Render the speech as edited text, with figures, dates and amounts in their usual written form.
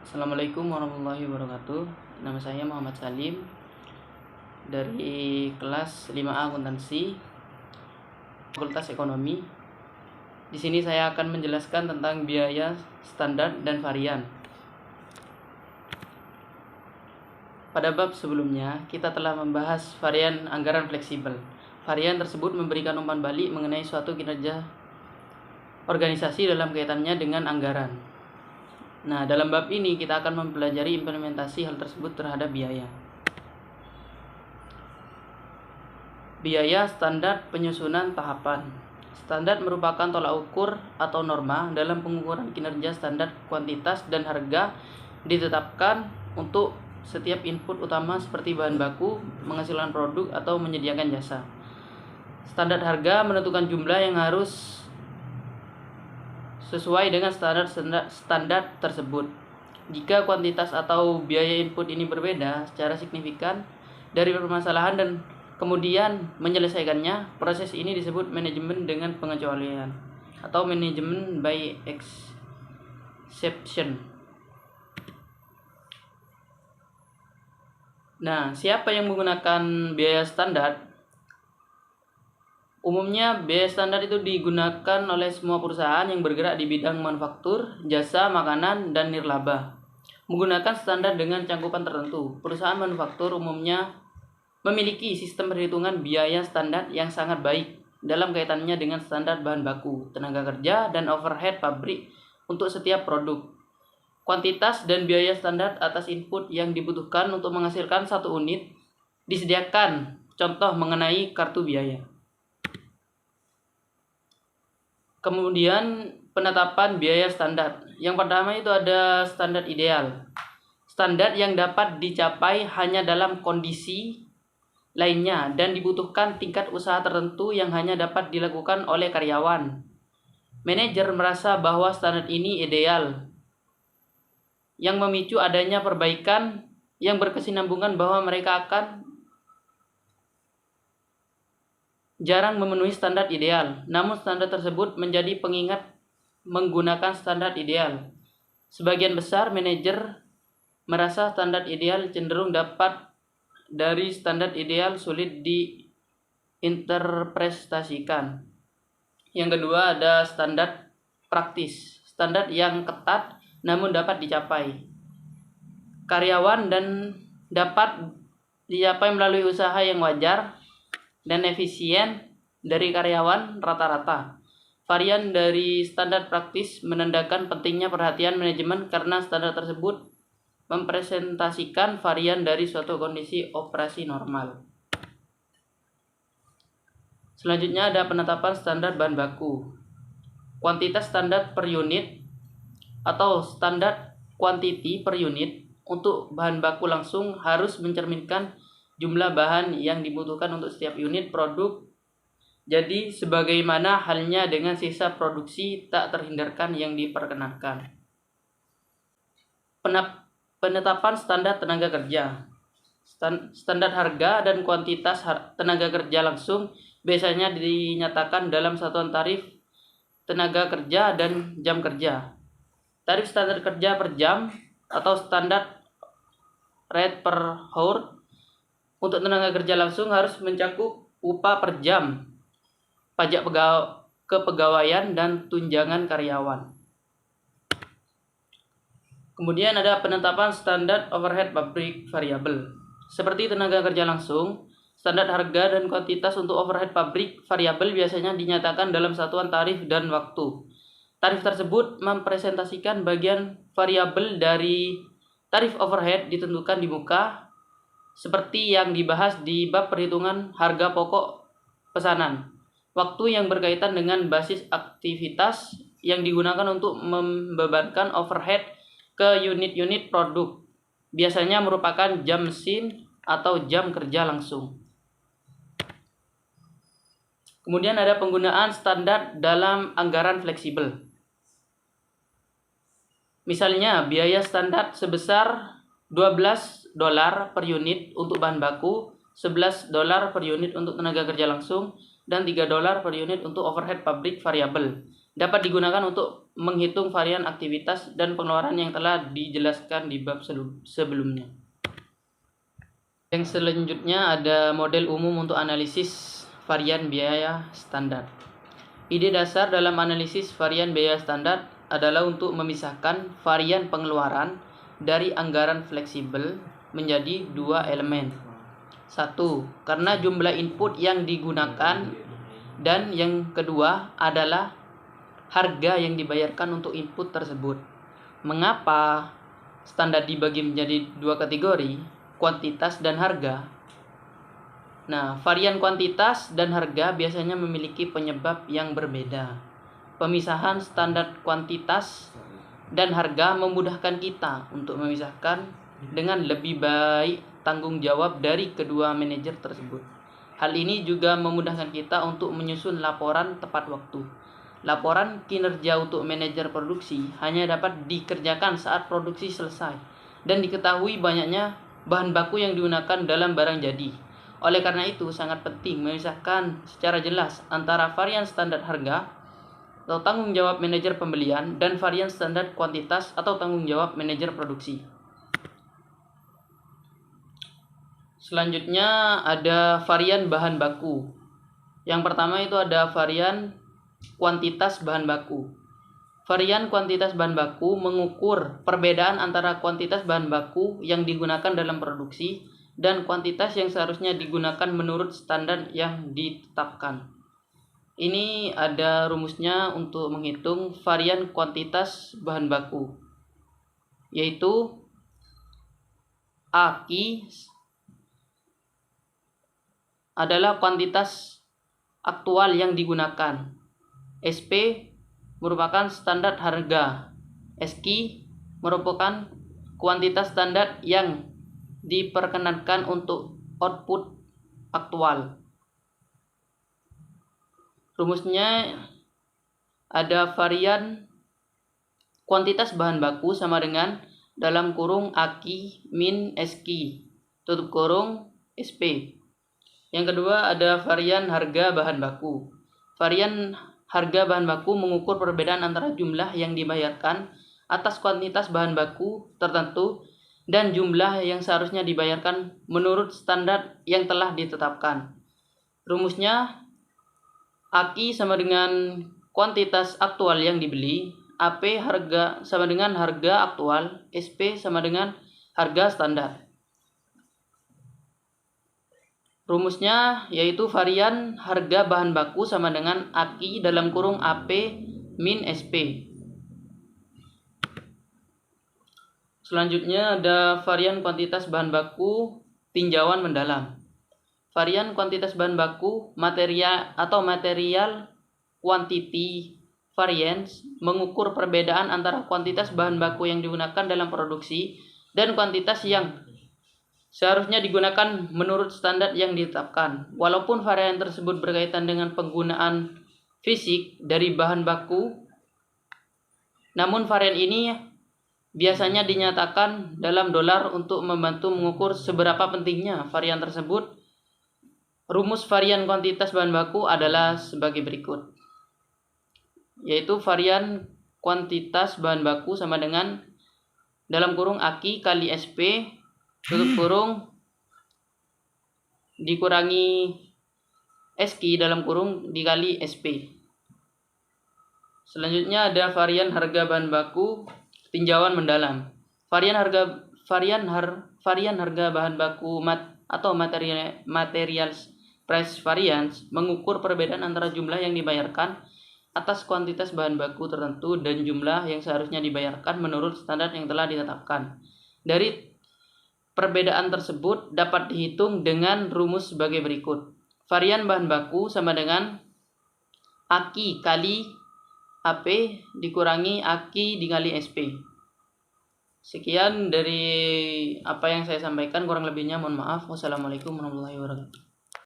Assalamualaikum warahmatullahi wabarakatuh. Nama saya Muhammad Salim dari kelas 5A Akuntansi Fakultas Ekonomi. Di sini saya akan menjelaskan tentang biaya standar dan varian. Pada bab sebelumnya, kita telah membahas varian anggaran fleksibel. Varian tersebut memberikan umpan balik mengenai suatu kinerja organisasi dalam kaitannya dengan anggaran. Nah, dalam bab ini kita akan mempelajari implementasi hal tersebut terhadap biaya. Biaya standar penyusunan tahapan. Standar merupakan tolak ukur atau norma dalam pengukuran kinerja standar kuantitas dan harga ditetapkan untuk setiap input utama seperti bahan baku, menghasilkan produk, atau menyediakan jasa. Standar harga menentukan jumlah yang harus sesuai dengan standar tersebut. Jika kuantitas atau biaya input ini berbeda secara signifikan dari permasalahan dan kemudian menyelesaikannya, proses ini disebut manajemen dengan pengecualian atau manajemen by exception. Nah, siapa yang menggunakan biaya standar? Umumnya, biaya standar itu digunakan oleh semua perusahaan yang bergerak di bidang manufaktur, jasa, makanan, dan nirlaba. Menggunakan standar dengan cangkupan tertentu, perusahaan manufaktur umumnya memiliki sistem perhitungan biaya standar yang sangat baik dalam kaitannya dengan standar bahan baku, tenaga kerja, dan overhead pabrik untuk setiap produk. Kuantitas dan biaya standar atas input yang dibutuhkan untuk menghasilkan satu unit disediakan. Contoh mengenai kartu biaya. Kemudian penetapan biaya standar. Yang pertama itu ada standar ideal. Standar yang dapat dicapai hanya dalam kondisi lainnya dan dibutuhkan tingkat usaha tertentu yang hanya dapat dilakukan oleh karyawan. Manajer merasa bahwa standar ini ideal, yang memicu adanya perbaikan yang berkesinambungan bahwa mereka akan jarang memenuhi standar ideal, namun standar tersebut menjadi pengingat menggunakan standar ideal. Sebagian besar manajer merasa standar ideal cenderung dapat dari standar ideal sulit diinterpretasikan. Yang kedua ada standar praktis, standar yang ketat namun dapat dicapai. Karyawan dan dapat dicapai melalui usaha yang wajar dan efisien dari karyawan rata-rata. Varian dari standar praktis menandakan pentingnya perhatian manajemen karena standar tersebut mempresentasikan varian dari suatu kondisi operasi normal. Selanjutnya ada penetapan standar bahan baku. Kuantitas standar per unit atau standar quantity per unit untuk bahan baku langsung harus mencerminkan jumlah bahan yang dibutuhkan untuk setiap unit produk. Jadi, sebagaimana halnya dengan sisa produksi tak terhindarkan yang diperkenankan. Penetapan standar tenaga kerja. Standar harga dan kuantitas tenaga kerja langsung biasanya dinyatakan dalam satuan tarif tenaga kerja dan jam kerja. Tarif standar kerja per jam atau standar rate per hour untuk tenaga kerja langsung harus mencakup upah per jam, pajak kepegawaian, dan tunjangan karyawan. Kemudian ada penetapan standar overhead pabrik variabel. Seperti tenaga kerja langsung, standar harga dan kuantitas untuk overhead pabrik variabel biasanya dinyatakan dalam satuan tarif dan waktu. Tarif tersebut mempresentasikan bagian variabel dari tarif overhead ditentukan di muka, seperti yang dibahas di bab perhitungan harga pokok pesanan. Waktu yang berkaitan dengan basis aktivitas yang digunakan untuk membebankan overhead ke unit-unit produk biasanya merupakan jam mesin atau jam kerja langsung. Kemudian ada penggunaan standar dalam anggaran fleksibel. Misalnya biaya standar sebesar $12 per unit untuk bahan baku, $11 per unit untuk tenaga kerja langsung, dan $3 per unit untuk overhead pabrik variabel. dapat digunakan untuk menghitung varian aktivitas dan pengeluaran yang telah dijelaskan di bab sebelumnya. Yang selanjutnya ada model umum untuk analisis varian biaya standar. Ide dasar dalam analisis varian biaya standar adalah untuk memisahkan varian pengeluaran dari anggaran fleksibel menjadi dua elemen. Satu, karena jumlah input yang digunakan, dan yang kedua adalah harga yang dibayarkan untuk input tersebut. Mengapa standar dibagi menjadi dua kategori, kuantitas dan harga? Nah, varian kuantitas dan harga biasanya memiliki penyebab yang berbeda. Pemisahan standar kuantitas dan harga memudahkan kita untuk memisahkan dengan lebih baik tanggung jawab dari kedua manajer tersebut. Hal ini juga memudahkan kita untuk menyusun laporan tepat waktu. Laporan kinerja untuk manajer produksi hanya dapat dikerjakan saat produksi selesai dan diketahui banyaknya bahan baku yang digunakan dalam barang jadi. Oleh karena itu, sangat penting memisahkan secara jelas antara varian standar harga atau tanggung jawab manajer pembelian dan varian standar kuantitas atau tanggung jawab manajer produksi. Selanjutnya ada varian bahan baku. Yang pertama itu ada varian kuantitas bahan baku. Varian kuantitas bahan baku mengukur perbedaan antara kuantitas bahan baku yang digunakan dalam produksi dan kuantitas yang seharusnya digunakan menurut standar yang ditetapkan. Ini ada rumusnya untuk menghitung varian kuantitas bahan baku, yaitu AQ adalah kuantitas aktual yang digunakan. SP merupakan standar harga. SQ merupakan kuantitas standar yang diperkenankan untuk output aktual. Rumusnya ada varian kuantitas bahan baku sama dengan dalam kurung AQ min SQ tutup kurung SP. Yang kedua ada varian harga bahan baku. Varian harga bahan baku mengukur perbedaan antara jumlah yang dibayarkan atas kuantitas bahan baku tertentu dan jumlah yang seharusnya dibayarkan menurut standar yang telah ditetapkan. Rumusnya AQ sama dengan kuantitas aktual yang dibeli, AP harga sama dengan harga aktual, SP sama dengan harga standar. Rumusnya yaitu varian harga bahan baku sama dengan AQ dalam kurung AP min SP. Selanjutnya ada varian kuantitas bahan baku tinjauan mendalam. Varian kuantitas bahan baku material quantity variance mengukur perbedaan antara kuantitas bahan baku yang digunakan dalam produksi dan kuantitas yang seharusnya digunakan menurut standar yang ditetapkan. Walaupun varian tersebut berkaitan dengan penggunaan fisik dari bahan baku, namun varian ini biasanya dinyatakan dalam dolar untuk membantu mengukur seberapa pentingnya varian tersebut. Rumus varian kuantitas bahan baku adalah sebagai berikut, yaitu varian kuantitas bahan baku sama dengan dalam kurung AQ kali SP tutup kurung dikurangi SQ dalam kurung dikali SP. Selanjutnya ada varian harga bahan baku tinjauan mendalam. Varian harga bahan baku atau material price variance mengukur perbedaan antara jumlah yang dibayarkan atas kuantitas bahan baku tertentu dan jumlah yang seharusnya dibayarkan menurut standar yang telah ditetapkan. Dari perbedaan tersebut dapat dihitung dengan rumus sebagai berikut. Varian bahan baku sama dengan AQ kali AP dikurangi AQ dikali SP. Sekian dari apa yang saya sampaikan, kurang lebihnya mohon maaf. Wassalamualaikum warahmatullahi wabarakatuh.